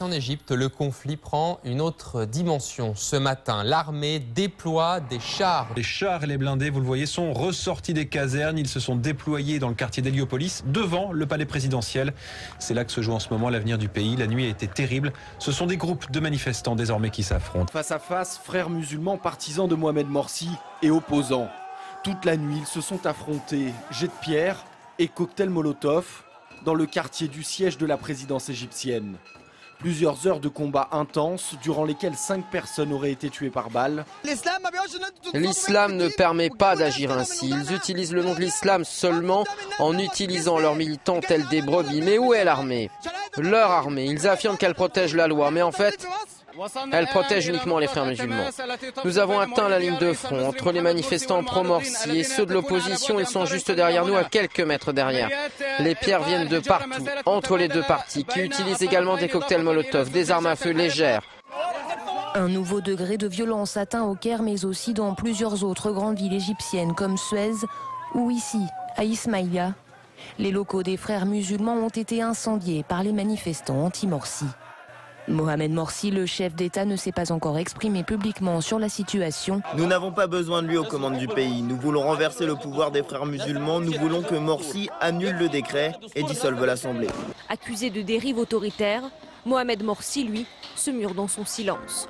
En Égypte, le conflit prend une autre dimension. Ce matin, l'armée déploie des chars. Les chars et les blindés, vous le voyez, sont ressortis des casernes. Ils se sont déployés dans le quartier d'Héliopolis, devant le palais présidentiel. C'est là que se joue en ce moment l'avenir du pays. La nuit a été terrible. Ce sont des groupes de manifestants désormais qui s'affrontent. Face à face, frères musulmans partisans de Mohamed Morsi et opposants. Toute la nuit, ils se sont affrontés. Jets de pierre et cocktails Molotov dans le quartier du siège de la présidence égyptienne. Plusieurs heures de combats intenses durant lesquels 5 personnes auraient été tuées par balle. L'islam ne permet pas d'agir ainsi. Ils utilisent le nom de l'islam seulement en utilisant leurs militants tels des brebis. Mais où est l'armée? Leur armée. Ils affirment qu'elle protège la loi, mais en fait, elle protège uniquement les frères musulmans. Nous avons atteint la ligne de front entre les manifestants pro-Morsi et ceux de l'opposition. Ils sont juste derrière nous, à quelques mètres derrière. Les pierres viennent de partout, entre les deux parties, qui utilisent également des cocktails Molotov, des armes à feu légères. Un nouveau degré de violence atteint au Caire, mais aussi dans plusieurs autres grandes villes égyptiennes, comme Suez ou ici, à Ismaïlia. Les locaux des frères musulmans ont été incendiés par les manifestants anti-Morsi. Mohamed Morsi, le chef d'État, ne s'est pas encore exprimé publiquement sur la situation. Nous n'avons pas besoin de lui aux commandes du pays. Nous voulons renverser le pouvoir des frères musulmans. Nous voulons que Morsi annule le décret et dissolve l'Assemblée. Accusé de dérive autoritaire, Mohamed Morsi, lui, se mure dans son silence.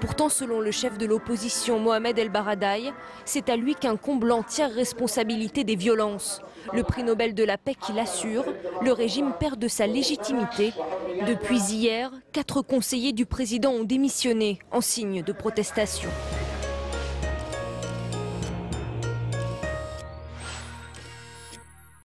Pourtant, selon le chef de l'opposition, Mohamed El Baradei, c'est à lui qu'incombe l'entière responsabilité des violences. Le prix Nobel de la paix qui l'assure, le régime perd de sa légitimité. Depuis hier, 4 conseillers du président ont démissionné en signe de protestation.